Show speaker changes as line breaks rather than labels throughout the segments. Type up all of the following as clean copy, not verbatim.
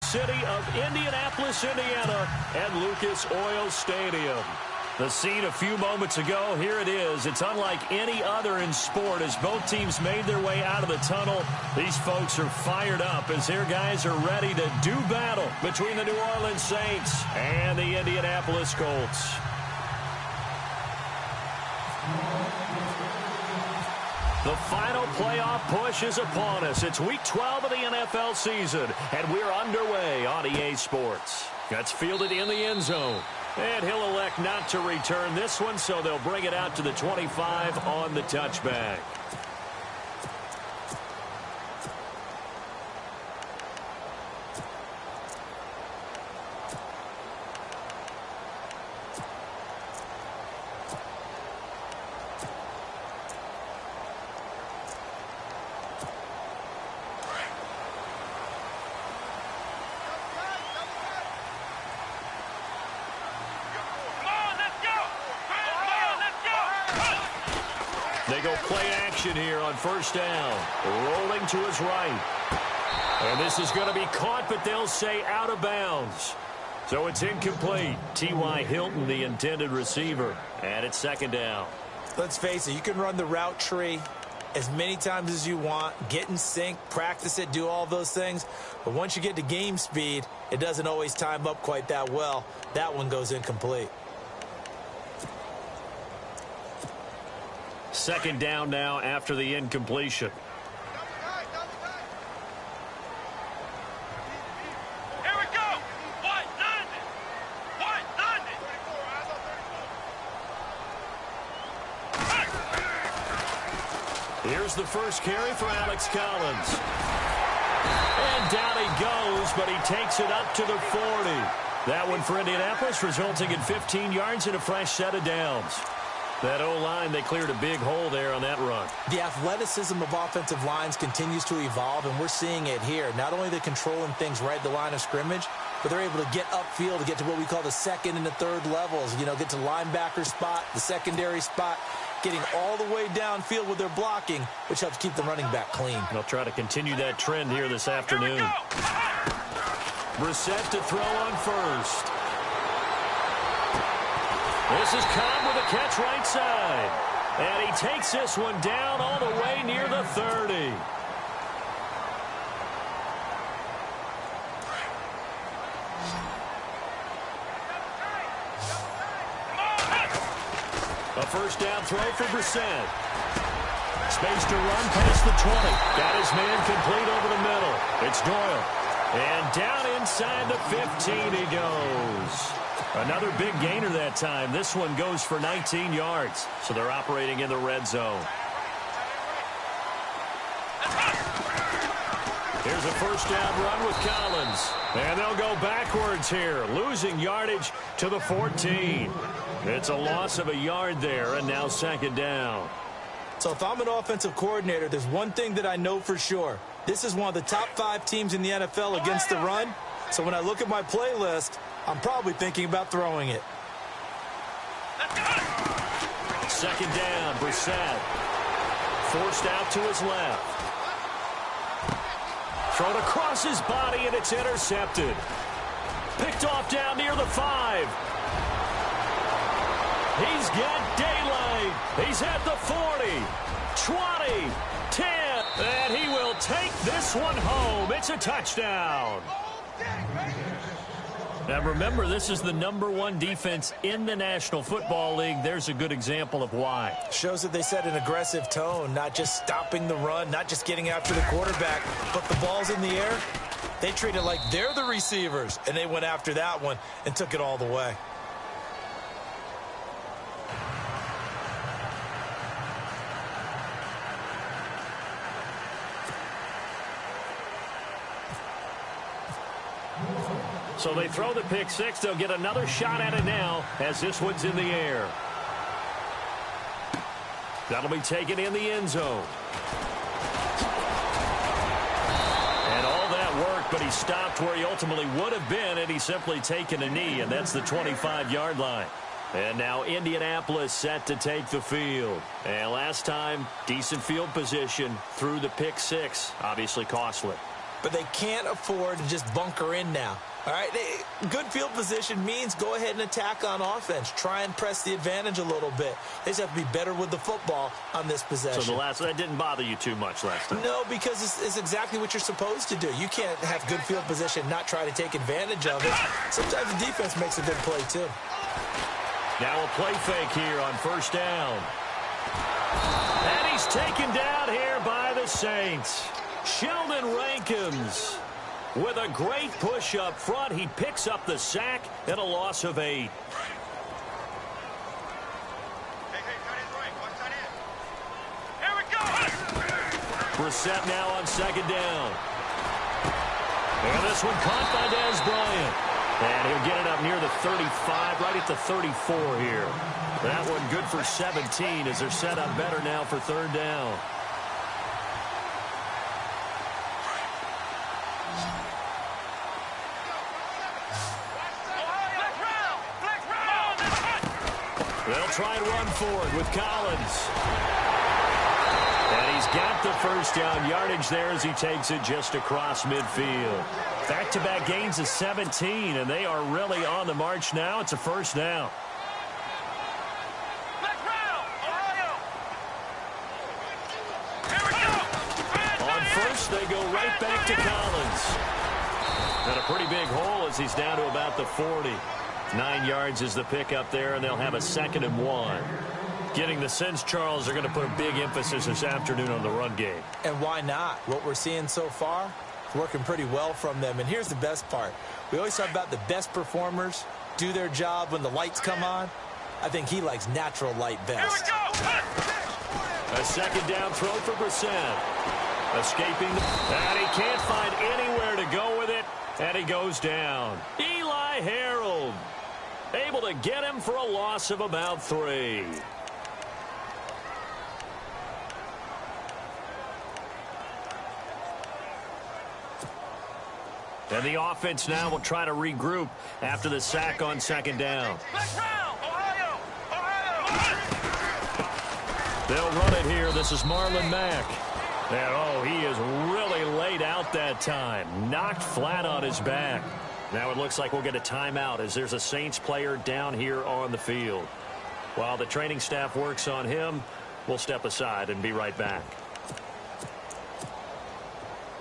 city of Indianapolis, Indiana, at Lucas Oil Stadium. The scene a few moments ago, here it is. It's unlike any other in sport as both teams made their way out of the tunnel. These folks are fired up as their guys are ready to do battle between the New Orleans Saints and the Indianapolis Colts. The final playoff push is upon us. It's Week 12 of the NFL season, and we're underway on EA Sports. That's fielded in the end zone. And he'll elect not to return this one, so they'll bring it out to the 25 on the touchback. They go play action here on first down. Rolling to his right. And this is going to be caught, but they'll say out of bounds. So it's incomplete. T.Y. Hilton, the intended receiver. And it's second down.
Let's face it, you can run the route tree as many times as you want, get in sync, practice it, do all those things. But once you get to game speed, it doesn't always time up quite that well. That one goes incomplete.
Second down now after the incompletion.
Here we go. What? Nothing. What? Nothing.
Here's the first carry for Alex Collins. And down he goes, but he takes it up to the 40. That one for Indianapolis, resulting in 15 yards and a fresh set of downs. That O-line, they cleared a big hole there on that run.
The athleticism of offensive lines continues to evolve, and we're seeing it here. Not only are they controlling things right at the line of scrimmage, but they're able to get upfield to get to what we call the second and the third levels. You know, get to linebacker spot, the secondary spot, getting all the way downfield with their blocking, which helps keep the running back clean.
They'll try to continue that trend here this afternoon. Brissett to throw on first. This is Cobb with a catch right side. And he takes this one down all the way near the 30. A first down throw for Brissett. Space to run past the 20. Got his man complete over the middle. It's Doyle. And down inside the 15 he goes. Another big gainer that time. This one goes for 19 yards. So they're operating in the red zone. Here's a first down run with Collins. And they'll go backwards here, losing yardage to the 14. It's a loss of a yard there, and now second down.
So if I'm an offensive coordinator, there's one thing that I know for sure. This is one of the top 5 teams in the NFL against the run. So when I look at my playlist, I'm probably thinking about throwing it.
Second down, Brissett. Forced out to his left. Thrown across his body, and it's intercepted. Picked off down near the 5. He's got daylight. He's at the 40, 20, 10, and he will take this one home. It's a touchdown. Now remember, this is the #1 defense in the National Football League. There's a good example of why.
Shows that they set an aggressive tone, not just stopping the run, not just getting after the quarterback, but the ball's in the air. They treat it like they're the receivers, and they went after that one and took it all the way.
So they throw the pick six. They'll get another shot at it now as this one's in the air. That'll be taken in the end zone. And all that work, but he stopped where he ultimately would have been, and he's simply taken a knee, and that's the 25-yard line. And now Indianapolis set to take the field. And last time, decent field position through the pick six, obviously costly.
but they can't afford to just bunker in now. All right, good field position means go ahead and attack on offense. Try and press the advantage a little bit. They just have to be better with the football on this possession.
So that didn't bother you too much last time?
No, because it's exactly what you're supposed to do. You can't have good field position, not try to take advantage of it. Sometimes the defense makes a good play, too.
Now a play fake here on first down. And he's taken down here by the Saints. Sheldon Rankins with a great push up front. He picks up the sack and a loss of 8.
Hey, tight end right. Watch tight end. Here we go.
Brissett now on second down. And this one caught by Dez Bryant. And he'll get it up near the 35, right at the 34 here. That one good for 17 as they're set up better now for third down. They'll try and run for it with Collins. And he's got the first down yardage there as he takes it just across midfield. Back-to-back gains of 17, and they are really on the march now. It's a first down. On first, they go right back to Collins. And a pretty big hole as he's down to about the 40. 9 yards is the pickup there, and they'll have a 2nd and 1. Getting the sense, Charles, are going to put a big emphasis this afternoon on the run game.
And why not? What we're seeing so far, it's working pretty well from them. And here's the best part. We always talk about the best performers do their job when the lights come on. I think he likes natural light best.
Here we go.
A 2nd down throw for Brissett. Escaping, and he can't find anywhere to go with it, and he goes down. Eli Harold able to get him for a loss of about 3. And the offense now will try to regroup after the sack on 2nd down. They'll run it here. This is Marlon Mack. And, oh, he is really laid out that time. Knocked flat on his back. Now it looks like we'll get a timeout as there's a Saints player down here on the field. While the training staff works on him, we'll step aside and be right back.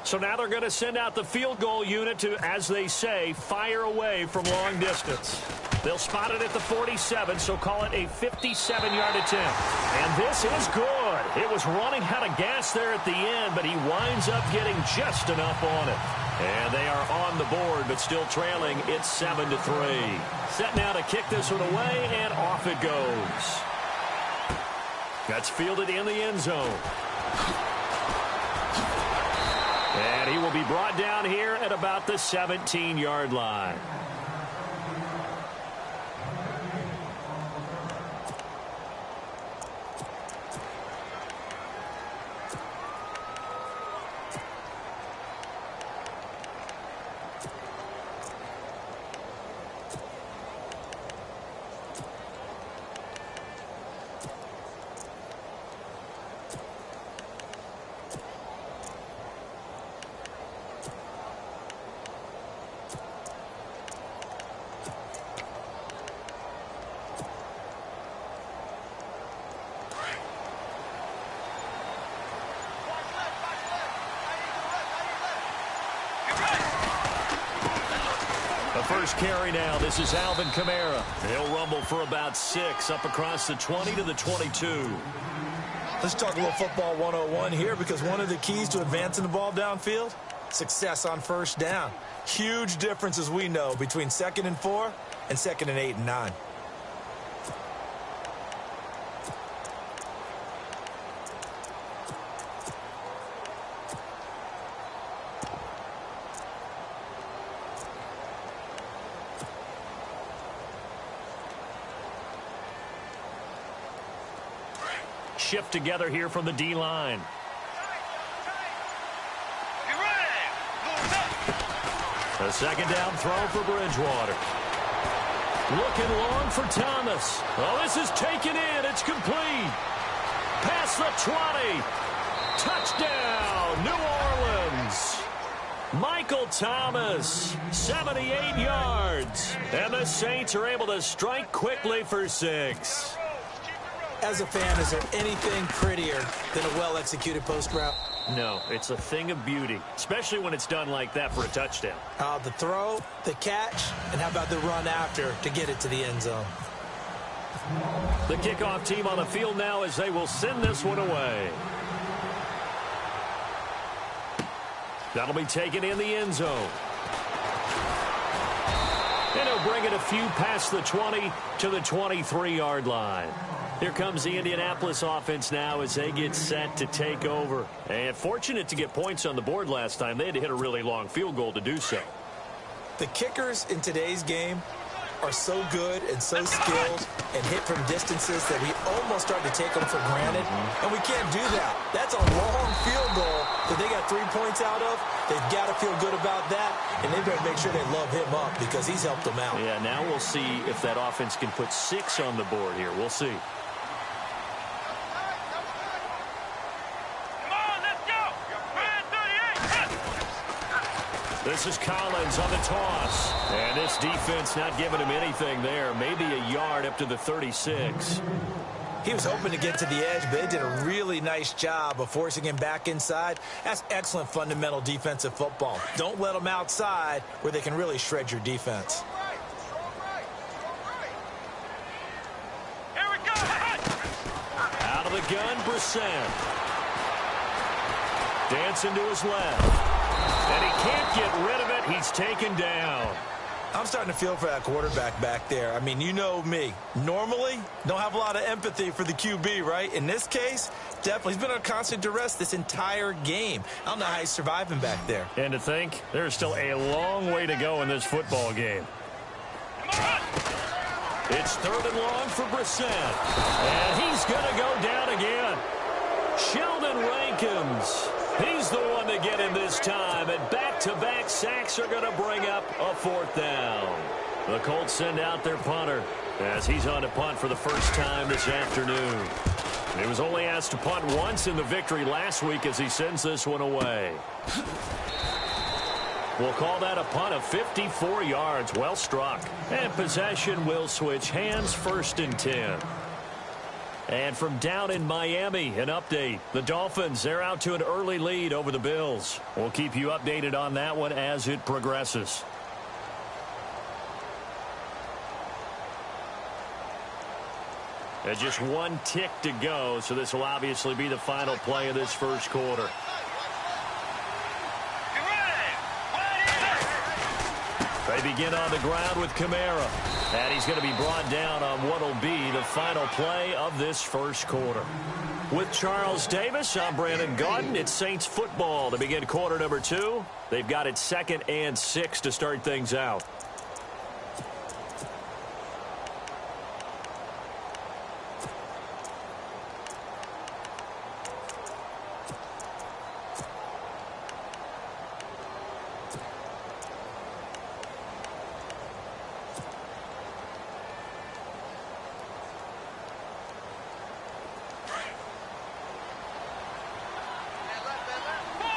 So now they're going to send out the field goal unit to, as they say, fire away from long distance. They'll spot it at the 47, so call it a 57-yard attempt. And this is good. It was running out of gas there at the end, but he winds up getting just enough on it. And they are on the board, but still trailing. It's 7-3. Set now to kick this one away, and off it goes. That's fielded in the end zone. And he will be brought down here at about the 17-yard line. First carry now. This is Alvin Kamara. He'll rumble for about 6 up across the 20 to the 22.
Let's talk a little football 101 here, because one of the keys to advancing the ball downfield, success on first down. Huge difference, as we know, between 2nd and 4 and 2nd and 8 and 9.
Shift together here from the D-line. A 2nd down throw for Bridgewater. Looking long for Thomas. Oh, this is taken in. It's complete. Past the 20. Touchdown, New Orleans. Michael Thomas, 78 yards. And the Saints are able to strike quickly for 6.
As a fan, is there anything prettier than a well-executed post route?
No, it's a thing of beauty, especially when it's done like that for a touchdown.
The throw, the catch, and how about the run after to get it to the end zone?
The kickoff team on the field now as they will send this one away. That'll be taken in the end zone. And he'll bring it a few past the 20 to the 23-yard line. Here comes the Indianapolis offense now as they get set to take over. And fortunate to get points on the board last time. They had to hit a really long field goal to do so.
The kickers in today's game are so good and so skilled and hit from distances that we almost start to take them for granted. And we can't do that. That's a long field goal that they got 3 points out of. They've got to feel good about that, and they better make sure they love him up because he's helped them out.
Yeah, now we'll see if that offense can put 6 on the board here. We'll see. This is Collins on the toss. And this defense not giving him anything there. Maybe a yard up to the 36.
He was hoping to get to the edge, but they did a really nice job of forcing him back inside. That's excellent fundamental defensive football. Don't let them outside where they can really shred your defense.
Here we go.
Out of the gun, Brissett. Dancing to his left. And he can't get rid of it. He's taken down.
I'm starting to feel for that quarterback back there. I mean, you know me. Normally, don't have a lot of empathy for the QB, right? In this case, definitely. He's been under constant duress this entire game. I don't know how he's surviving back there.
And to think, there's still a long way to go in this football game. It's 3rd and long for Brissett. And he's going to go down again. Sheldon Rankins. He's the one to get him this time, and back-to-back sacks are going to bring up a 4th down. The Colts send out their punter as he's on to punt for the first time this afternoon. He was only asked to punt once in the victory last week as he sends this one away. We'll call that a punt of 54 yards. Well struck. And possession will switch hands, 1st and 10. And from down in Miami, an update. The Dolphins, they're out to an early lead over the Bills. We'll keep you updated on that one as it progresses. There's just 1 tick to go, so this will obviously be the final play of this first quarter. They begin on the ground with Kamara. And he's going to be brought down on what will be the final play of this first quarter. With Charles Davis, I'm Brandon Gaudin. It's Saints football to begin quarter number 2. They've got it 2nd and 6 to start things out.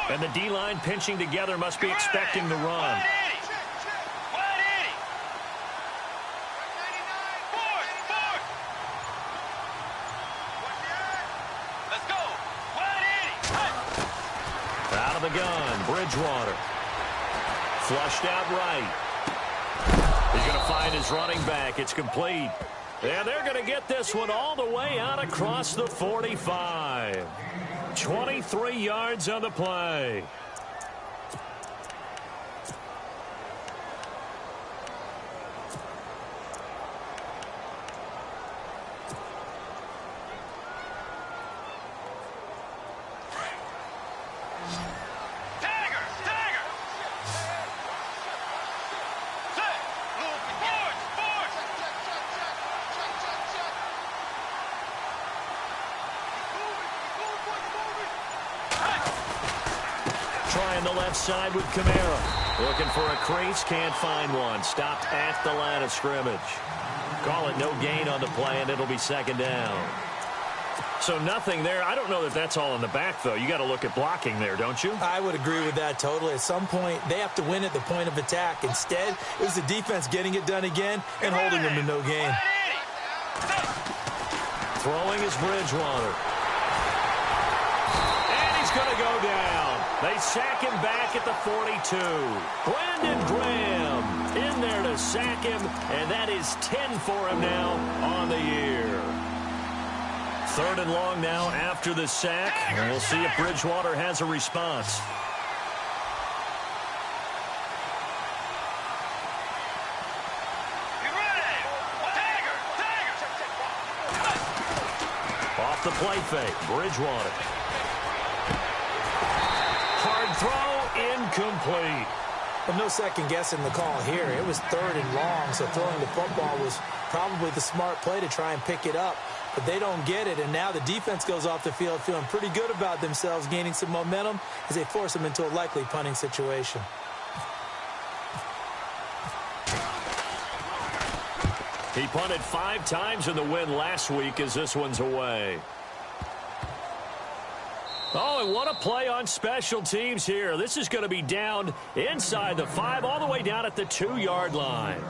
And the D-line pinching together must be expecting the run.
Let's go.
Out of the gun, Bridgewater. Flushed out right. He's going to find his running back. It's complete. And they're going to get this one all the way out across the 45. 23 yards on the play. Trying the left side with Kamara. Looking for a crease, can't find one. Stopped at the line of scrimmage. Call it no gain on the play, and it'll be 2nd down. So nothing there. I don't know that that's all in the back, though. You got to look at blocking there, don't you?
I would agree with that totally. At some point, they have to win at the point of attack. Instead, it was the defense getting it done again and holding them to no gain.
Throwing is Bridgewater. And he's going to go down. They sack him back at the 42. Brandon Graham in there to sack him, and that is 10 for him now on the year. 3rd and long now after the sack, and we'll see if Bridgewater has a response. Off the play fake, Bridgewater. Hard throw, incomplete.
Well, no second guessing the call here. It was 3rd and long, so throwing the football was probably the smart play to try and pick it up. But they don't get it, and now the defense goes off the field feeling pretty good about themselves, gaining some momentum as they force them into a likely punting situation.
He punted 5 times in the win last week as this one's away. Oh, and what a play on special teams here. This is going to be down inside the 5, all the way down at the 2-yard line.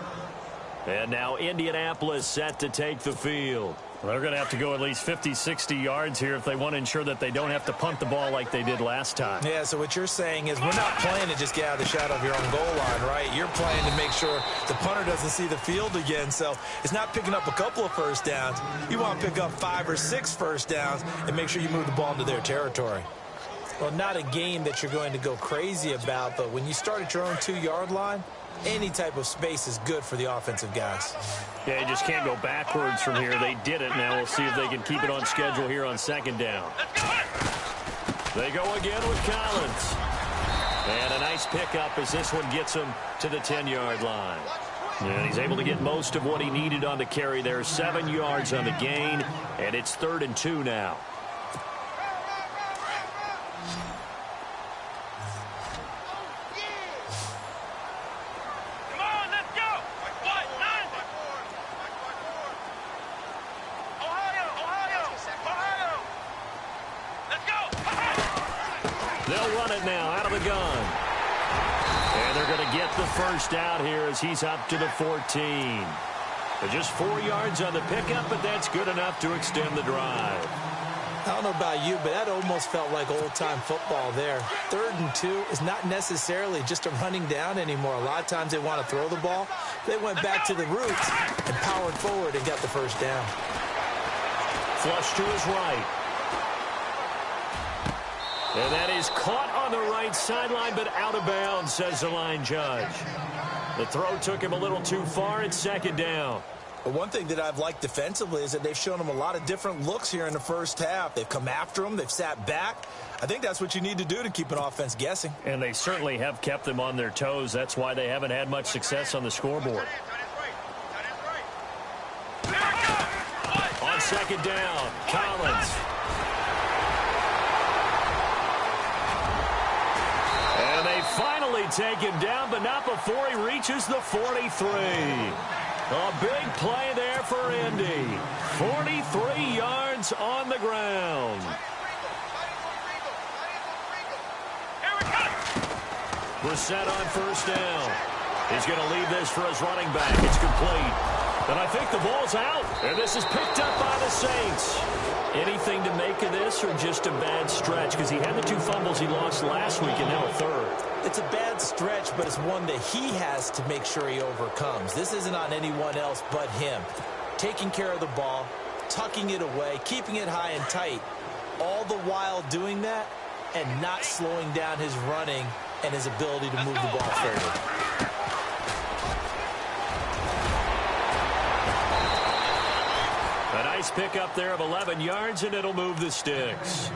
And now Indianapolis set to take the field. Well, they're going to have to go at least 50, 60 yards here if they want to ensure that they don't have to punt the ball like they did last time.
Yeah, so what you're saying is we're not playing to just get out of the shadow of your own goal line, right? You're playing to make sure the punter doesn't see the field again. So it's not picking up a couple of first downs. You want to pick up 5 or 6 first downs and make sure you move the ball into their territory. Well, not a game that you're going to go crazy about, but when you start at your own 2-yard line, any type of space is good for the offensive guys.
Yeah, you just can't go backwards from here. They did it. Now we'll see if they can keep it on schedule here on 2nd down. They go again with Collins. And a nice pickup as this one gets him to the 10-yard line. And he's able to get most of what he needed on the carry there. 7 yards on the gain, and it's 3rd and 2 now. They'll run it now out of the gun. And they're going to get the first out here as he's up to the 14. But just 4 yards on the pickup, but that's good enough to extend the drive.
I don't know about you, but that almost felt like old-time football there. 3rd and 2 is not necessarily just a running down anymore. A lot of times they want to throw the ball. They went back to the roots and powered forward and got the first down.
Flush to his right. And that is caught on the right sideline, but out of bounds, says the line judge. The throw took him a little too far. It's 2nd down.
But one thing that I've liked defensively is that they've shown him a lot of different looks here in the first half. They've come after him. They've sat back. I think that's what you need to do to keep an offense guessing.
And they certainly have kept them on their toes. That's why they haven't had much success on the scoreboard. On 2nd down, Collins. And they finally take him down, but not before he reaches the 43. A big play there for Indy. 43 yards on the ground. We're set on 1st down. He's going to leave this for his running back. It's complete. And I think the ball's out. And this is picked up by the Saints. Anything to make of this or just a bad stretch? Because he had the 2 fumbles he lost last week and now a 3rd.
It's a bad stretch, but it's one that he has to make sure he overcomes. This isn't on anyone else but him. Taking care of the ball, tucking it away, keeping it high and tight, all the while doing that and not slowing down his running and his ability to move the ball forward.
A nice pickup there of 11 yards, and it'll move the sticks.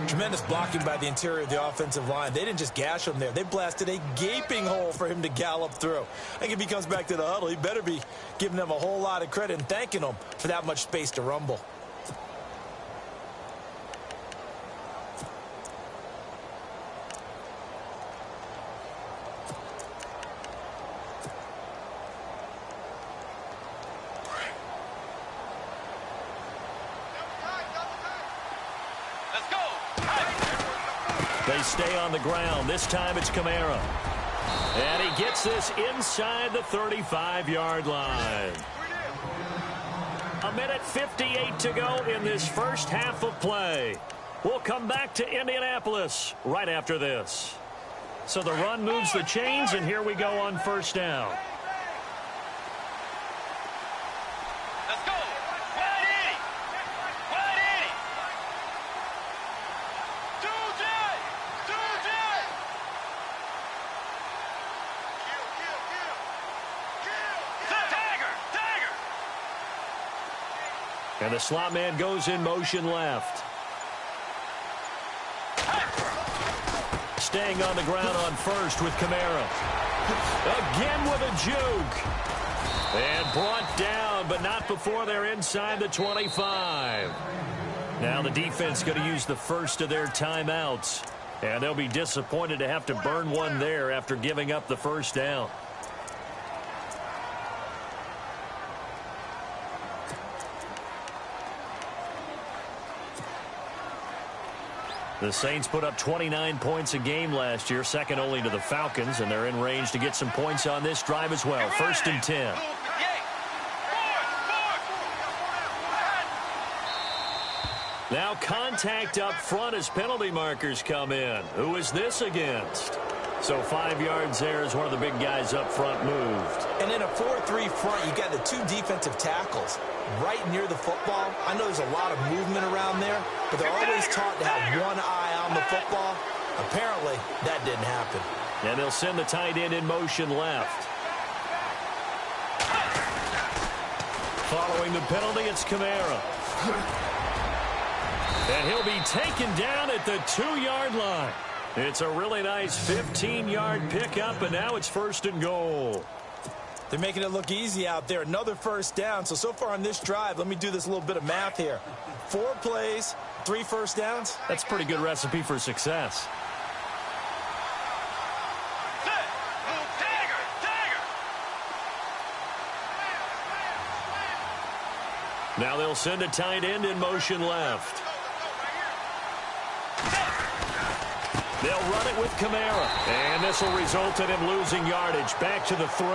Tremendous blocking by the interior of the offensive line. They didn't just gash him there. They blasted a gaping hole for him to gallop through. I think if he comes back to the huddle, he better be giving them a whole lot of credit and thanking them for that much space to rumble.
They stay on the ground. This time it's Kamara. And he gets this inside the 35-yard line. 1:58 to go in this first half of play. We'll come back to Indianapolis right after this. So the run moves the chains, and here we go on first down.
Let's go. Wide 80. Wide 80. 2J. 2J. Dagger. Dagger.
And the slot man goes in motion left. Staying on the ground on first with Kamara. Again with a juke. And brought down, but not before they're inside the 25. Now the defense going to use the first of their timeouts. And they'll be disappointed to have to burn one there after giving up the first down. The Saints put up 29 points a game last year, second only to the Falcons, and they're in range to get some points on this drive as well. First and 10. Now contact up front as penalty markers come in. Who is this against? So 5 yards there as one of the big guys up front moved.
And in a 4-3 front, you got the two defensive tackles right near the football. I know there's a lot of movement around there, but they're always taught to have one eye on the football. Apparently, that didn't happen.
And they'll send the tight end in motion left. Following the penalty, it's Kamara. And he'll be taken down at the 2-yard line. It's a really nice 15-yard pickup, and now it's first and goal.
They're making it look easy out there. Another first down. So far on this drive, let me do this little bit of math here. 4 plays, 3 first downs.
That's a pretty good recipe for success. Now they'll send a tight end in motion left. They'll run it with Kamara. And this will result in him losing yardage. Back to the 3.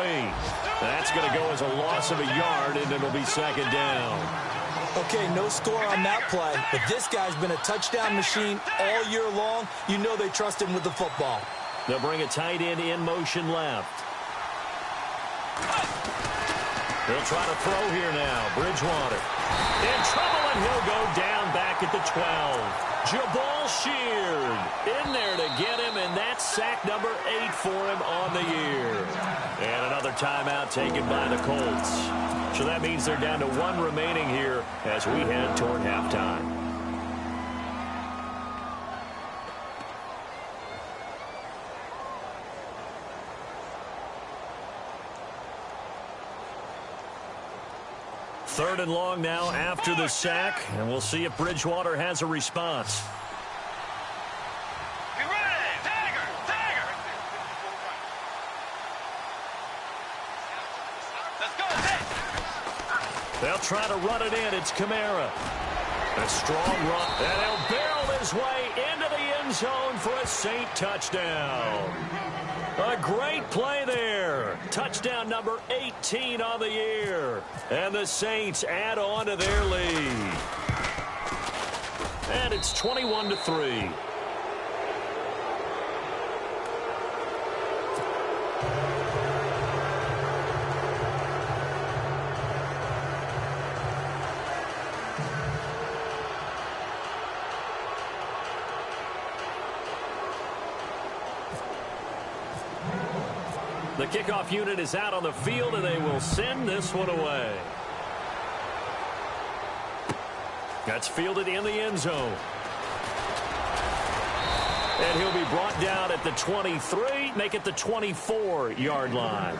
That's going to go as a loss of a yard, and it'll be second down.
Okay, no score on that play, but this guy's been a touchdown machine all year long. You know they trust him with the football.
They'll bring a tight end in motion left. They'll try to throw here now. Bridgewater in trouble, and he'll go down back at the 12. Jabal Sheard in there to get him, and that's sack number 8 for him on the year. And another timeout taken by the Colts. So that means they're down to 1 remaining here as we head toward halftime. Third and long now after the sack, and we'll see if Bridgewater has a response.
Be ready! Dagger! Dagger! Let's go!
They'll try to run it in. It's Kamara. A strong run. And he'll barrel his way into the end zone for a Saint touchdown. A great play there. Touchdown number 18 on the year. And the Saints add on to their lead. And it's 21-3. The kickoff unit is out on the field, and they will send this one away. That's fielded in the end zone. And he'll be brought down at the 23, make it the 24-yard line.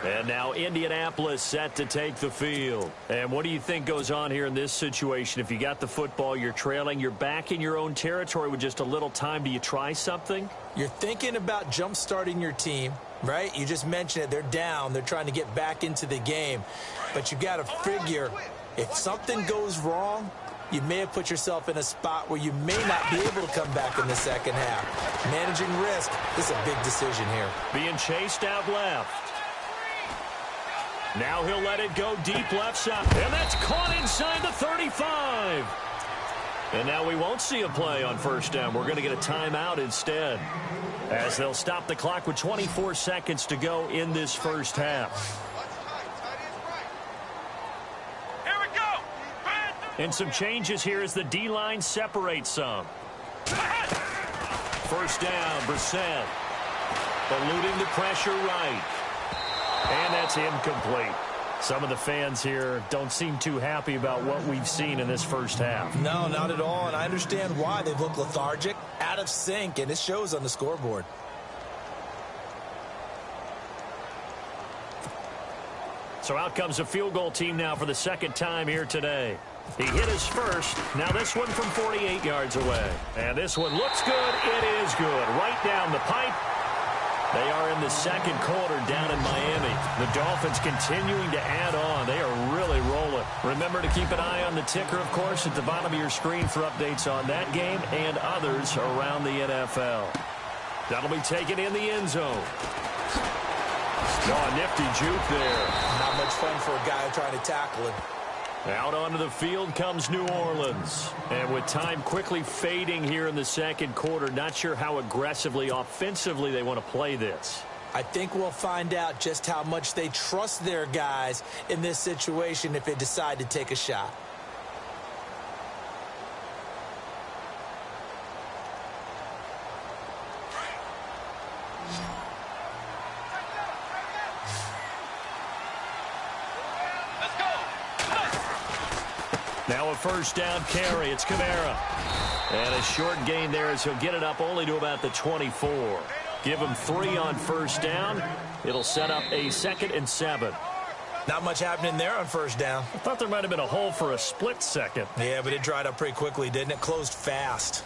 And now Indianapolis set to take the field. And what do you think goes on here in this situation? If you got the football, you're trailing, you're back in your own territory with just a little time. Do you try something?
You're thinking about jump-starting your team, right? You just mentioned it. They're down. They're trying to get back into the game. But you got to figure, if something goes wrong, you may have put yourself in a spot where you may not be able to come back in the second half. Managing risk is a big decision here.
Being chased out left. Now he'll let it go deep left side. And that's caught inside the 35. And now we won't see a play on first down. We're going to get a timeout instead, as they'll stop the clock with 24 seconds to go in this first half.
Here we go.
And some changes here as the D-line separates some. First down, Brissett. Eluding the pressure right. And that's incomplete. Some of the fans here don't seem too happy about what we've seen in this first half.
No, not at all, and I understand why. They've looked lethargic, out of sync, and it shows on the scoreboard.
So out comes a field goal team now for the second time here today. He hit his first. Now this one from 48 yards away. And this one looks good. It is good. Right down the pipe. They are in the second quarter down in Miami. The Dolphins continuing to add on. They are really rolling. Remember to keep an eye on the ticker, of course, at the bottom of your screen for updates on that game and others around the NFL. That'll be taken in the end zone. Oh, a nifty juke there.
Not much fun for a guy trying to tackle him.
Out onto the field comes New Orleans. And with time quickly fading here in the second quarter, not sure how aggressively, offensively they want to play this.
I think we'll find out just how much they trust their guys in this situation if they decide to take a shot.
Now a first down carry. It's Kamara. And a short gain there as he'll get it up only to about the 24. Give him 3 on first down. It'll set up a 2nd and 7.
Not much happening there on first down.
I thought there might have been a hole for a split second.
Yeah, but it dried up pretty quickly, didn't it? Closed fast.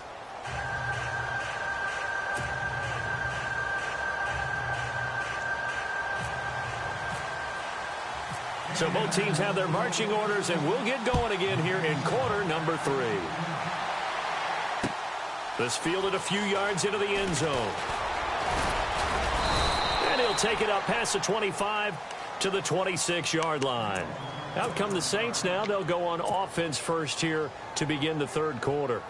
So both teams have their marching orders, and we'll get going again here in quarter number 3. This fielded a few yards into the end zone. And he'll take it up past the 25 to the 26-yard line. Out come the Saints now. They'll go on offense first here to begin the third quarter.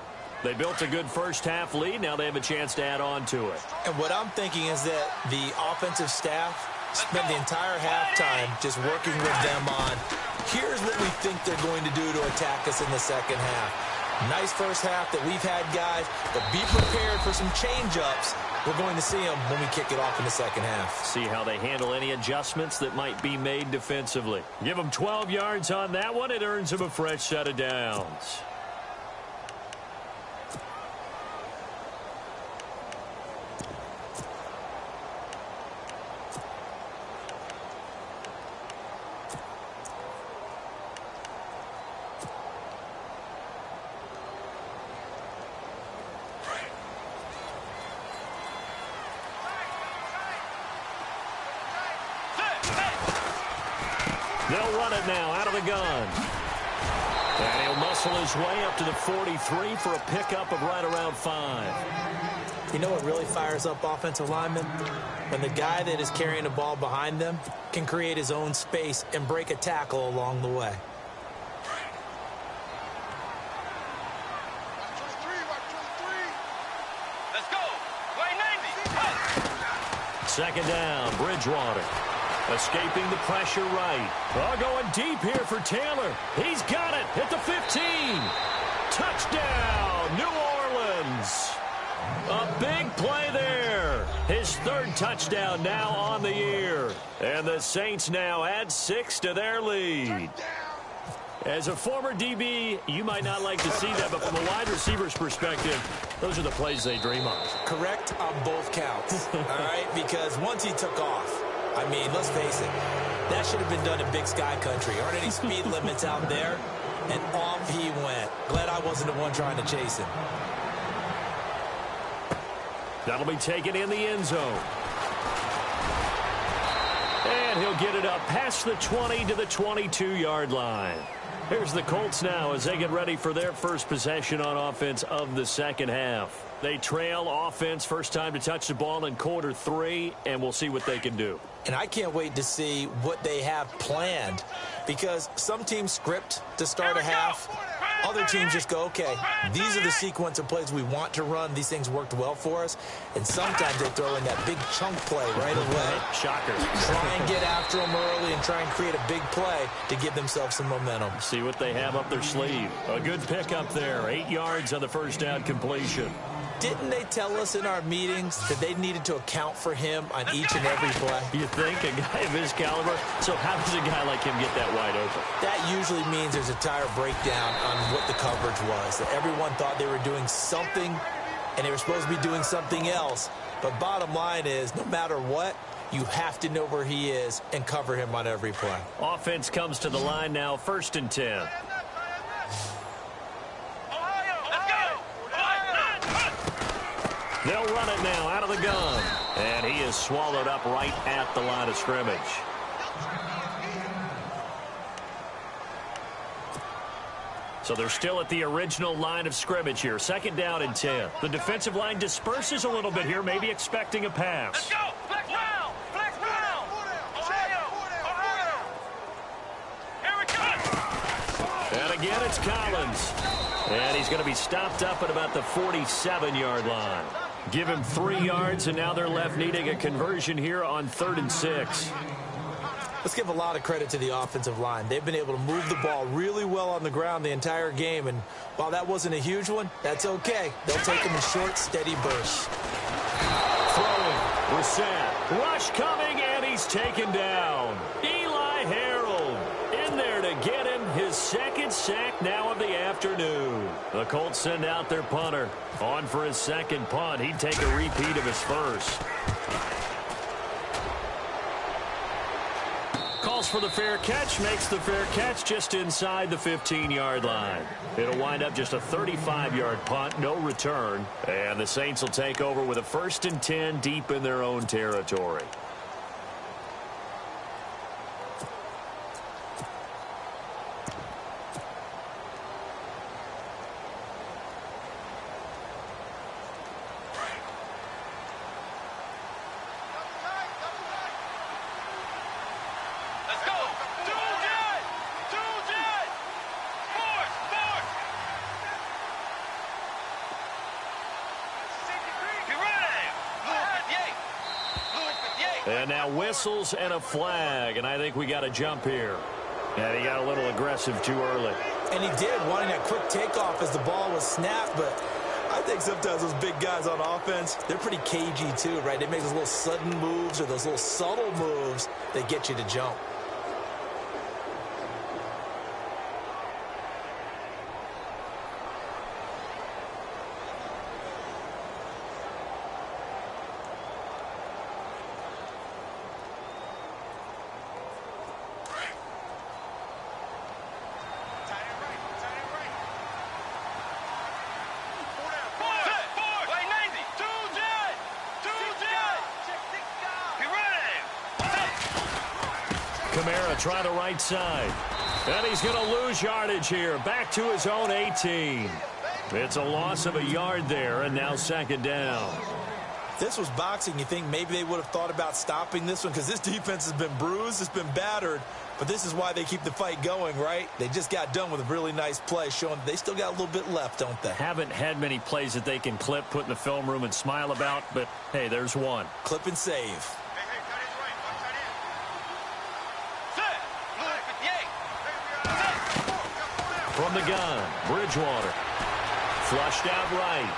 They built a good first half lead. Now they have a chance to add on to it.
And what I'm thinking is that the offensive staff spent the entire halftime just working with them on, here's what we think they're going to do to attack us in the second half. Nice first half that we've had, guys, but be prepared for some change-ups. We're going to see them when we kick it off in the second half.
See how they handle any adjustments that might be made defensively. Give them 12 yards on that one. It earns them a fresh set of downs. They'll run it now out of the gun. And he'll muscle his way up to the 43 for a pickup of right around 5.
You know what really fires up offensive linemen? When the guy that is carrying the ball behind them can create his own space and break a tackle along the way.
Let's go. Play 90.
Second down, Bridgewater. Escaping the pressure right. Oh, going deep here for Taylor. He's got it at the 15. Touchdown, New Orleans. A big play there. His 3rd touchdown now on the year. And the Saints now add 6 to their lead. As a former DB, you might not like to see that, but from a wide receiver's perspective, those are the plays they dream of.
Correct on both counts, all right? Because once he took off, I mean, let's face it, that should have been done in Big Sky Country. Aren't any speed limits out there? And off he went. Glad I wasn't the one trying to chase him.
That'll be taken in the end zone. And he'll get it up past the 20 to the 22-yard line. Here's the Colts now as they get ready for their first possession on offense of the second half. They trail offense, first time to touch the ball in quarter 3, and we'll see what they can do.
And I can't wait to see what they have planned, because some teams script to start a half. Other teams just go, okay, these are the sequence of plays we want to run. These things worked well for us. And sometimes they throw in that big chunk play right away.
Shocker.
Try and get after them early and try and create a big play to give themselves some momentum.
See what they have up their sleeve. A good pickup there. 8 yards on the first down completion.
Didn't they tell us in our meetings that they needed to account for him on each and every play?
You think? A guy of his caliber? So how does a guy like him get that wide open?
That usually means there's a tire breakdown on what the coverage was. That everyone thought they were doing something, and they were supposed to be doing something else. But bottom line is, no matter what, you have to know where he is and cover him on every play.
Offense comes to the line now, 1st and 10. They'll run it now out of the gun. And he is swallowed up right at the line of scrimmage. So they're still at the original line of scrimmage here. 2nd down and 10. The defensive line disperses a little bit here, maybe expecting a pass.
Let's go! Flex round! Flex round! Ohio! Ohio! Here it comes!
And again, it's Collins. And he's going to be stopped up at about the 47-yard line. Give him 3 yards, and now they're left needing a conversion here on 3rd and 6.
Let's give a lot of credit to the offensive line. They've been able to move the ball really well on the ground the entire game, and while that wasn't a huge one, that's okay. They'll take them in short, steady bursts.
Throwing, Brissett, rush coming, and he's taken down. Eli Harold in there to get him his 2nd sack now of the afternoon. The Colts send out their punter. On for his 2nd punt. He'd take a repeat of his first. Calls for the fair catch, makes the fair catch just inside the 15-yard line. It'll wind up just a 35-yard punt, no return. And the Saints will take over with a 1st and 10 deep in their own territory. And now whistles and a flag, and I think we got a jump here. And he got a little aggressive too early.
And he did, wanting that quick takeoff as the ball was snapped, but I think sometimes those big guys on offense, they're pretty cagey too, right? They make those little sudden moves or those little subtle moves that get you to jump.
Kamara try the right side. And he's going to lose yardage here. Back to his own 18. It's a loss of a yard there, and now 2nd down.
This was boxing. You think maybe they would have thought about stopping this one because this defense has been bruised, it's been battered, but this is why they keep the fight going, right? They just got done with a really nice play, showing they still got a little bit left, don't they?
Haven't had many plays that they can clip, put in the film room, and smile about, but, hey, there's one.
Clip and save.
From the gun, Bridgewater. Flushed out right.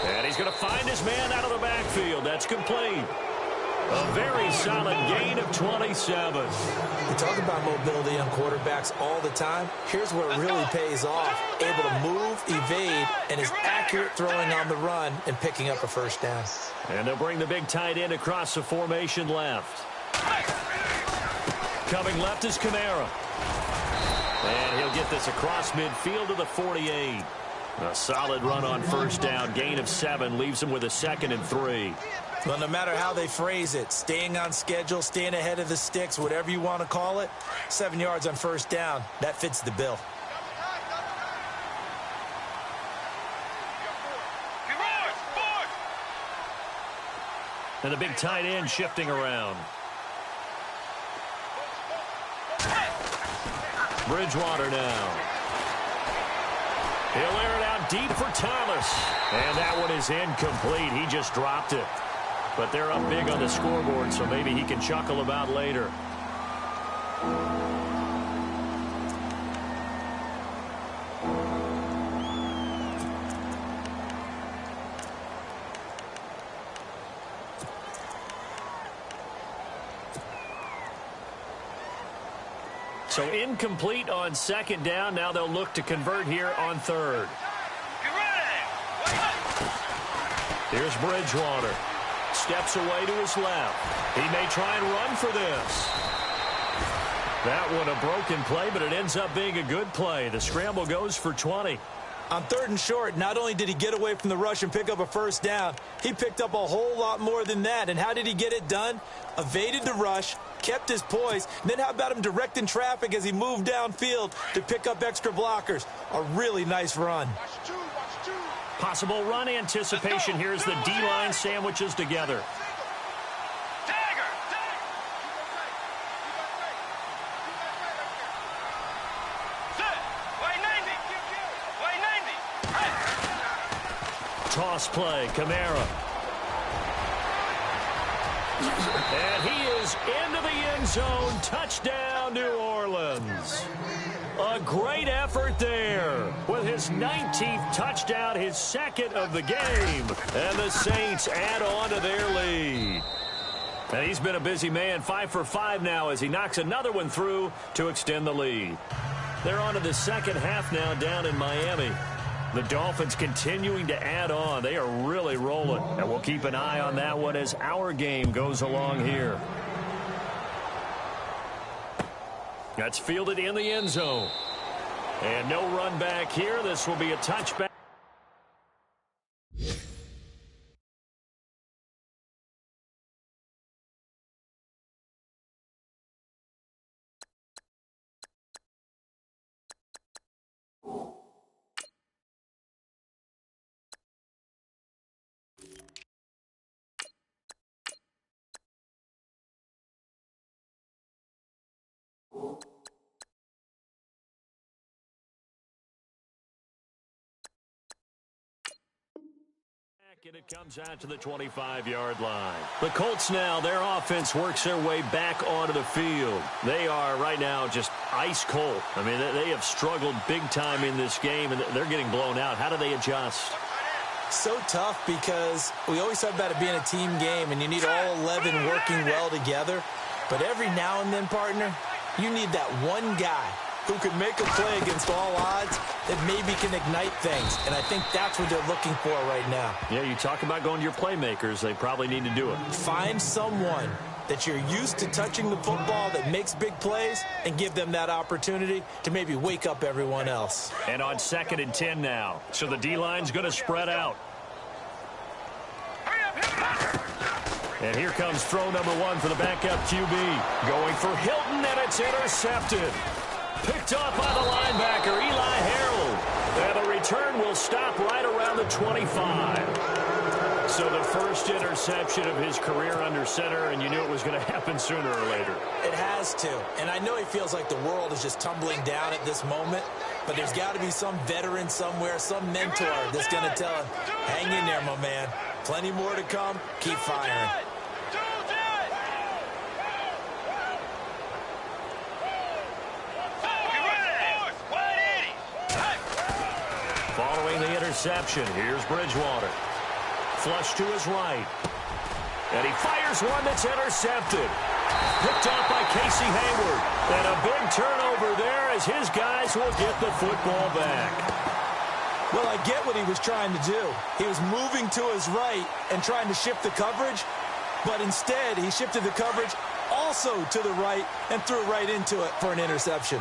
And he's going to find his man out of the backfield. That's complete. A very solid gain of 27.
We talk about mobility on quarterbacks all the time. Here's where it really pays off. Able to move, evade, and is accurate throwing on the run and picking up a 1st down.
And they'll bring the big tight end across the formation left. Coming left is Kamara. And he'll get this across midfield to the 48. A solid run on 1st down. Gain of 7 leaves him with a 2nd and 3.
Well, no matter how they phrase it, staying on schedule, staying ahead of the sticks, whatever you want to call it, 7 yards on first down, that fits the bill.
And the big tight end shifting around. Bridgewater now. He'll air it out deep for Thomas. And that one is incomplete. He just dropped it. But they're up big on the scoreboard, so maybe he can chuckle about later. So incomplete on second down. Now they'll look to convert here on third. Here's Bridgewater. Steps away to his left. He may try and run for this. That one a broken play, but it ends up being a good play. The scramble goes for 20.
On third and short, not only did he get away from the rush and pick up a first down, he picked up a whole lot more than that. And how did he get it done? Evaded the rush, kept his poise, and then how about him directing traffic as he moved downfield to pick up extra blockers? A really nice run.
Possible run anticipation. Here's the D-line sandwiches together. Toss play, Kamara. And he is into the end zone. Touchdown, New Orleans. A great effort there with his 19th touchdown, his second of the game. And the Saints add on to their lead. And he's been a busy man, 5 for 5 now as he knocks another one through to extend the lead. They're on to the second half now down in Miami. The Dolphins continuing to add on. They are really rolling. And we'll keep an eye on that one as our game goes along here. That's fielded in the end zone. And no run back here. This will be a touchback. And it comes out to the 25-yard line. The Colts now, their offense works their way back onto the field. They are right now just ice cold. I mean, they have struggled big time in this game, and they're getting blown out. How do they adjust?
So tough because we always talk about it being a team game, and you need all 11 working well together. But every now and then, partner, you need that one guy who could make a play against all odds that maybe can ignite things. And I think that's what they're looking for right now.
Yeah, you talk about going to your playmakers. They probably need to do it.
Find someone that you're used to touching the football that makes big plays and give them that opportunity to maybe wake up everyone else.
And on 2nd and 10 now. So the D-line's going to spread out. And here comes throw number 1 for the backup QB. Going for Hilton, and it's intercepted. Picked off by the linebacker, Eli Harold. And the return will stop right around the 25. So the first interception of his career under center, and you knew it was going to happen sooner or later.
It has to. And I know he feels like the world is just tumbling down at this moment, but there's got to be some veteran somewhere, some mentor that's going to tell him, hang in there, my man. Plenty more to come. Keep firing.
Following the interception, here's Bridgewater. Flush to his right. And he fires one that's intercepted. Picked off by Casey Hayward. And a big turnover there as his guys will get the football back.
Well, I get what he was trying to do. He was moving to his right and trying to shift the coverage. But instead, he shifted the coverage also to the right and threw right into it for an interception.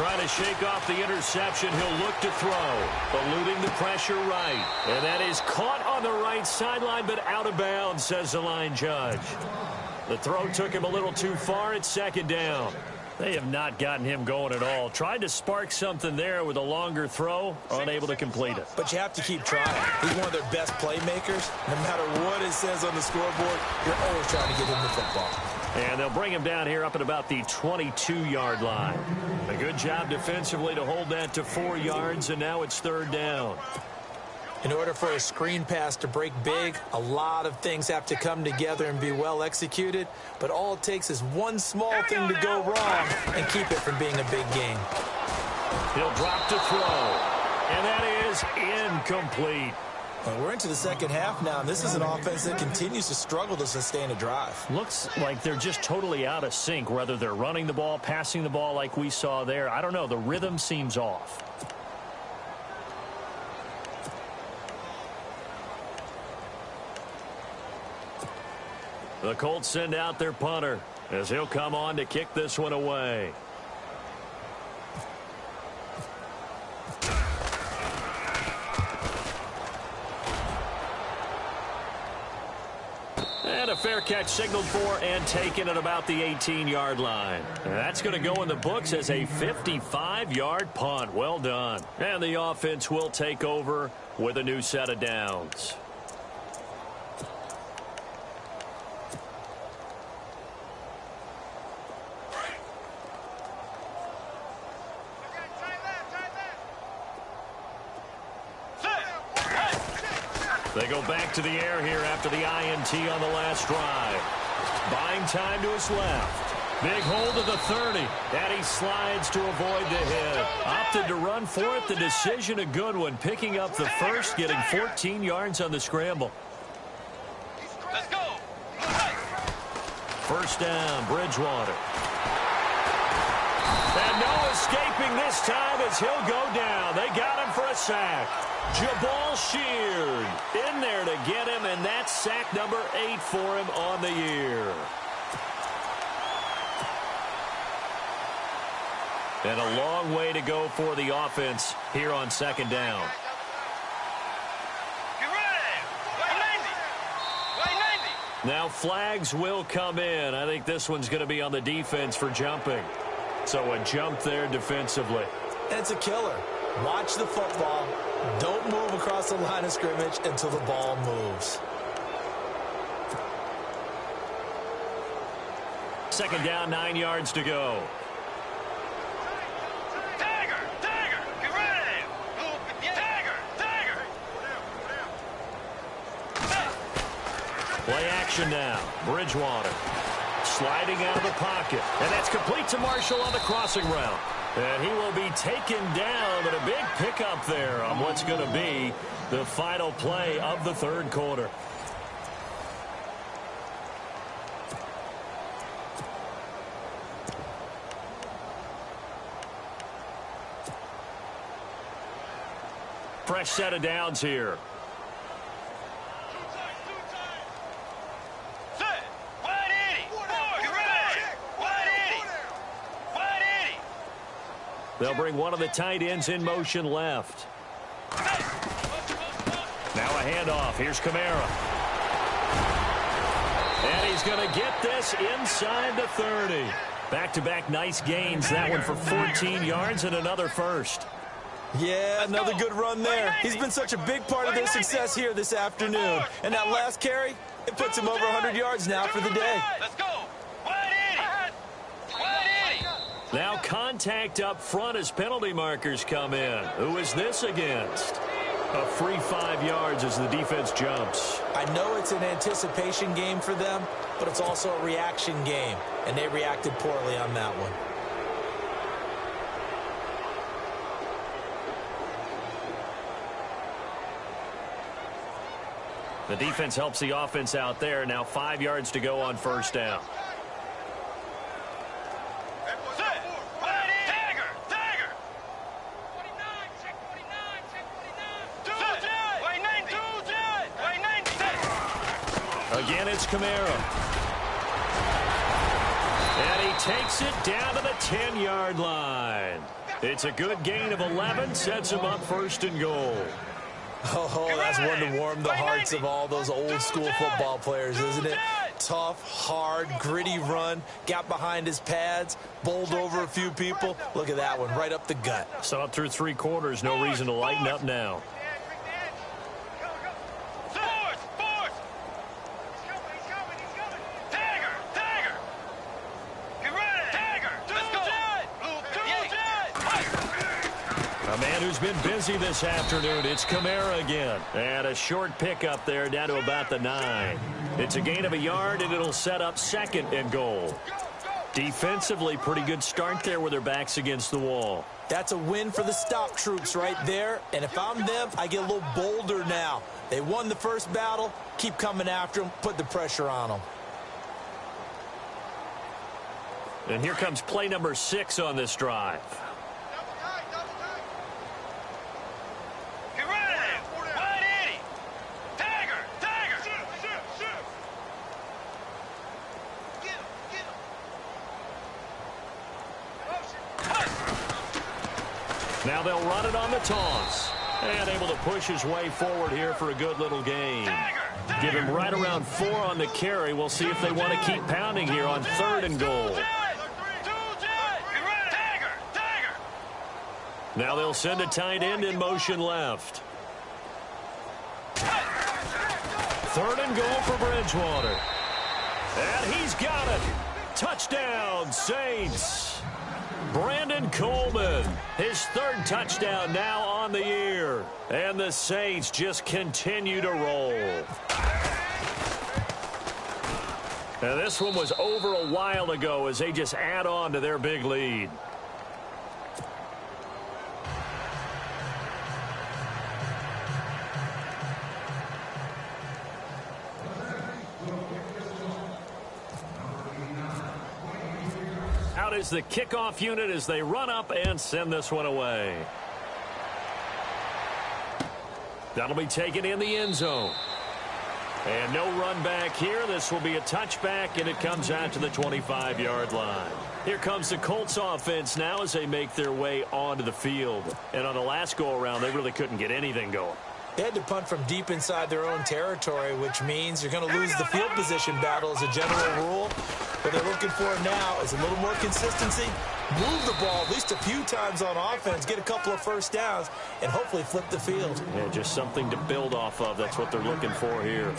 trying to shake off the interception. He'll look to throw. Eluding the pressure right. And that is caught on the right sideline, but out of bounds, says the line judge. The throw took him a little too far. It's second down. They have not gotten him going at all. Tried to spark something there with a longer throw. Unable to complete it.
But you have to keep trying. He's one of their best playmakers. No matter what it says on the scoreboard, you're always trying to get him the football.
And they'll bring him down here up at about the 22-yard line. A good job defensively to hold that to 4 yards, and now it's third down.
In order for a screen pass to break big, a lot of things have to come together and be well executed. But all it takes is one small thing to go wrong and keep it from being a big game.
He'll drop to throw. And that is incomplete.
Well, we're into the second half now, and this is an offense that continues to struggle to sustain a drive.
Looks like they're just totally out of sync, whether they're running the ball, passing the ball like we saw there. I don't know. The rhythm seems off. The Colts send out their punter as he'll come on to kick this one away. And a fair catch signaled for and taken at about the 18-yard line. And that's going to go in the books as a 55-yard punt. Well done. And the offense will take over with a new set of downs. They go back to the air here after the INT on the last drive. Buying time to his left. Big hold of the 30. And he slides to avoid the hit. Opted to run for it. The decision a good one. Picking up the first, getting 14 yards on the scramble.
Let's go.
First down, Bridgewater. And no escaping this time as he'll go down. They got him for a sack. Jabal Sheard in there to get him, and that's sack number 8 for him on the year. And a long way to go for the offense here on second down.
Get ready. Way 90.
Now flags will come in. I think this one's going to be on the defense for jumping. So a jump there defensively.
And it's a killer. Watch the football. Don't move across the line of scrimmage until the ball moves.
Second down, 9 yards to go.
Tiger, get ready. Tiger.
Play action now. Bridgewater sliding out of the pocket. And that's complete to Marshall on the crossing route. And he will be taken down, but a big pickup there on what's going to be the final play of the third quarter. Fresh set of downs here. They'll bring one of the tight ends in motion left. Now a handoff. Here's Kamara. And he's going to get this inside the 30. Back-to-back nice gains. That one for 14 yards and another first.
Yeah, another good run there. He's been such a big part of their success here this afternoon. And that last carry, it puts him over 100 yards now for the day.
Let's go.
Now contact up front as penalty markers come in. Who is this against? A free 5 yards as the defense jumps.
I know it's an anticipation game for them, but it's also a reaction game, and they reacted poorly on that one.
The defense helps the offense out there. Now 5 yards to go on first down. Again, it's Kamara. And he takes it down to the 10-yard line. It's a good gain of 11, sets him up first and goal.
Oh, that's one to warm the hearts of all those old-school football players, isn't it? Tough, hard, gritty run, got behind his pads, bowled over a few people. Look at that one, right up the gut.
So up through 3 quarters, no reason to lighten up now. A man who's been busy this afternoon, it's Kamara again. And a short pickup there down to about the 9. It's a gain of a yard, and it'll set up second and goal. Defensively, pretty good start there with their backs against the wall.
That's a win for the stop troops right there. And if I'm them, I get a little bolder now. They won the first battle. Keep coming after them. Put the pressure on them.
And here comes play number 6 on this drive. Now they'll run it on the toss. And able to push his way forward here for a good little gain. Give him right around 4 on the carry. We'll see if they want to keep pounding here on 3rd and goal. Now they'll send a tight end in motion left. 3rd and goal for Bridgewater. And he's got it. Touchdown, Saints. Brandon Coleman, his 3rd touchdown now on the year. And the Saints just continue to roll. And this one was over a while ago as they just add on to their big lead. Out is the kickoff unit as they run up and send this one away. That'll be taken in the end zone. And no run back here. This will be a touchback, and it comes out to the 25-yard line. Here comes the Colts offense now as they make their way onto the field. And on the last go-around, they really couldn't get anything going.
They had to punt from deep inside their own territory, which means you're going to lose the field position battle as a general rule. What they're looking for now is a little more consistency, move the ball at least a few times on offense, get a couple of first downs, and hopefully flip the field.
Yeah, just something to build off of. That's what they're looking for here.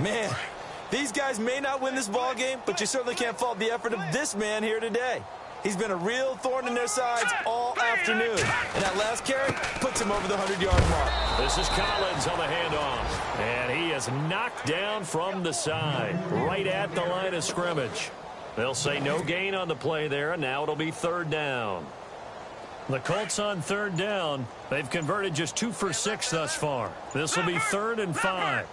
Man, these guys may not win this ball game, but you certainly can't fault the effort of this man here today. He's been a real thorn in their sides all afternoon. And that last carry puts him over the 100-yard mark.
This is Collins on the handoff. And he is knocked down from the side, right at the line of scrimmage. They'll say no gain on the play there, and now it'll be 3rd down. The Colts on 3rd down. They've converted just 2 for 6 thus far. This will be 3rd and 5.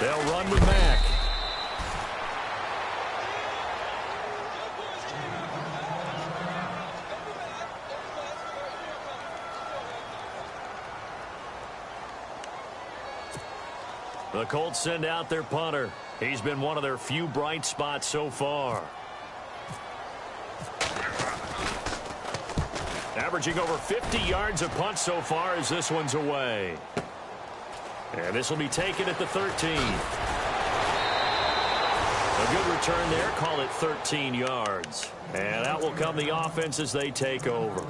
They'll run with Mack. The Colts send out their punter. He's been one of their few bright spots so far. Averaging over 50 yards a punt so far as this one's away. And this will be taken at the 13. A good return there. Call it 13 yards. And out will come the offense as they take over.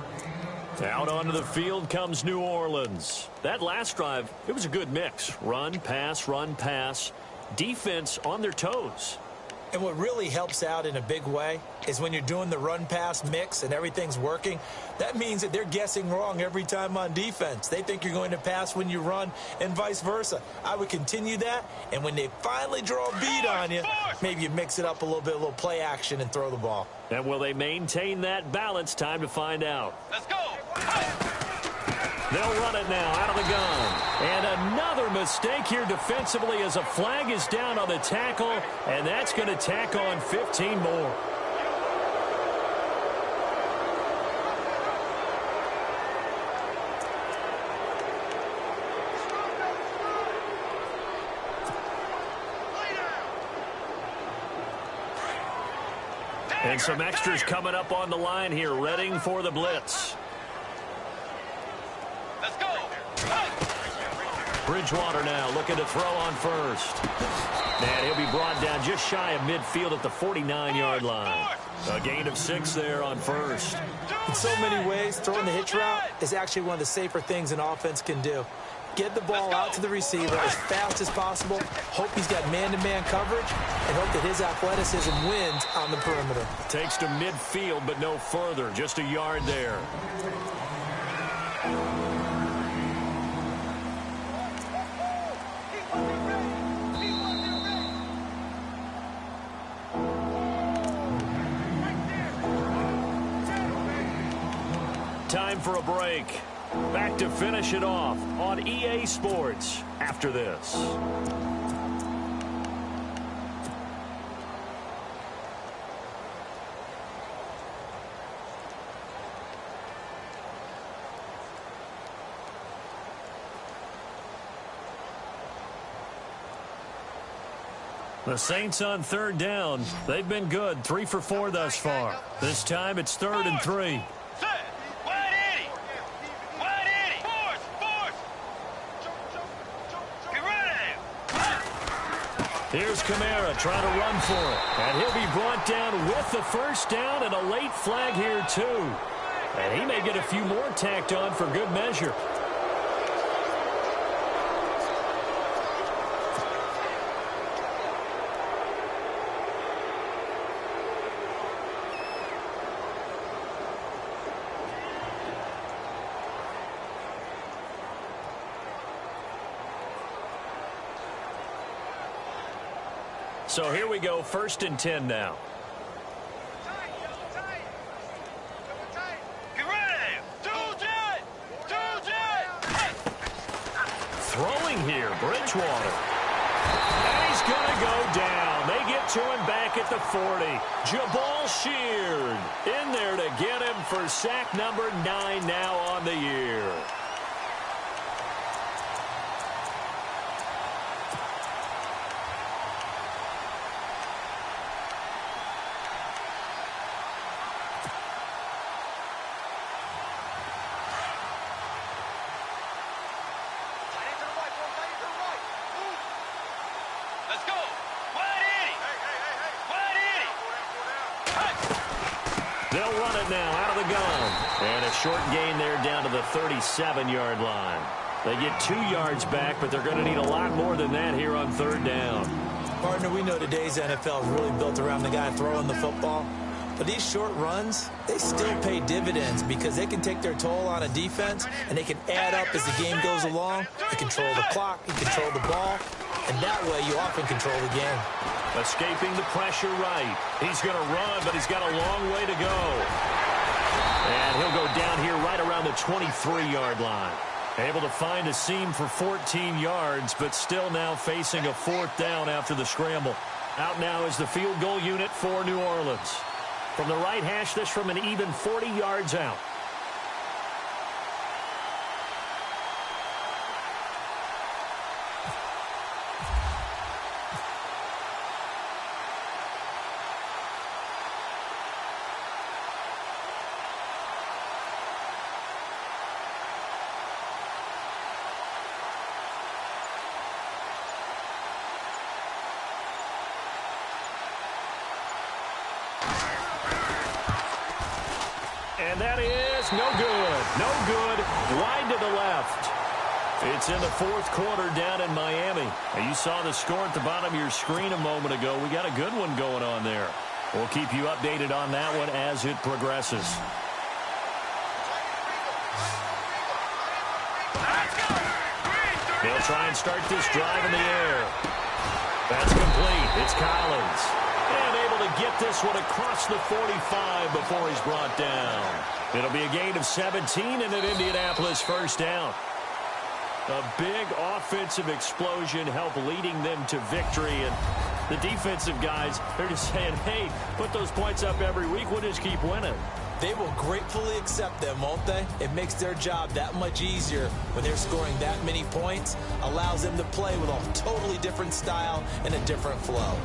Out onto the field comes New Orleans. That last drive, it was a good mix. Run, pass, defense on their toes.
And what really helps out in a big way is when you're doing the run-pass mix and everything's working, that means that they're guessing wrong every time on defense. They think you're going to pass when you run and vice versa. I would continue that, and when they finally draw a beat on you, maybe you mix it up a little bit, a little play action, and throw the ball.
And will they maintain that balance? Time to find out.
Let's go.
They'll run it now out of the gun. And another mistake here defensively as a flag is down on the tackle, and that's going to tack on 15 more. And some extras coming up on the line here, readying for the blitz.
Let's go.
Bridgewater now looking to throw on first. And he'll be brought down just shy of midfield at the 49-yard line. A gain of 6 there on first.
In so many ways, throwing the hitch route is actually one of the safer things an offense can do. Get the ball out to the receiver as fast as possible, hope he's got man-to-man coverage, and hope that his athleticism wins on the perimeter.
Takes to midfield, but no further. Just a yard there. Time for a break. Back to finish it off on EA Sports after this. The Saints on third down. They've been good, 3 for 4 thus far. This time it's 3rd and 3. Here's Kamara trying to run for it. And he'll be brought down with the first down and a late flag here, too. And he may get a few more tacked on for good measure. So here we go, 1st and 10 now. Throwing here, Bridgewater. And he's going to go down. They get to him back at the 40. Jabal Sheard in there to get him for sack number 9 now on the year. They'll run it now out of the gun. And a short gain there down to the 37-yard line. They get 2 yards back, but they're going to need a lot more than that here on 3rd down.
Partner, we know today's NFL is really built around the guy throwing the football. But these short runs, they still pay dividends because they can take their toll on a defense, and they can add up as the game goes along. You control the clock, you control the ball, and that way you often control the game.
Escaping the pressure right. He's going to run, but he's got a long way to go. And he'll go down here right around the 23-yard line. Able to find a seam for 14 yards, but still now facing a 4th down after the scramble. Out now is the field goal unit for New Orleans. From the right hash, this from an even 40 yards out. And that is no good. No good. Wide to the left. It's in the 4th quarter down in Miami. And you saw the score at the bottom of your screen a moment ago. We got a good one going on there. We'll keep you updated on that one as it progresses. They'll try and start this drive in the air. That's complete. It's Collins. And able to get this one across the 45 before he's brought down. It'll be a gain of 17 and an Indianapolis 1st down. A big offensive explosion helped leading them to victory. And the defensive guys, they're just saying, hey, put those points up every week. We'll just keep winning.
They will gratefully accept them, won't they? It makes their job that much easier when they're scoring that many points. Allows them to play with a totally different style and a different flow.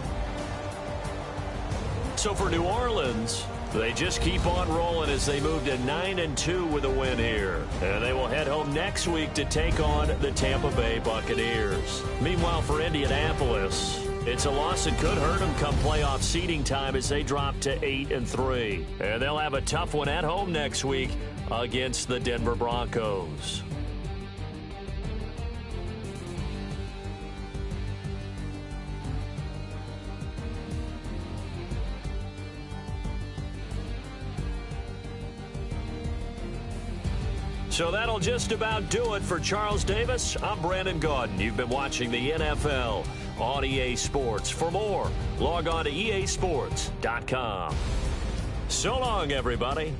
So for New Orleans, they just keep on rolling as they move to 9-2 with a win here. And they will head home next week to take on the Tampa Bay Buccaneers. Meanwhile, for Indianapolis, it's a loss that could hurt them come playoff seeding time as they drop to 8-3. And they'll have a tough one at home next week against the Denver Broncos. So that'll just about do it for Charles Davis. I'm Brandon Gaudin. You've been watching the NFL on EA Sports. For more, log on to easports.com. So long, everybody.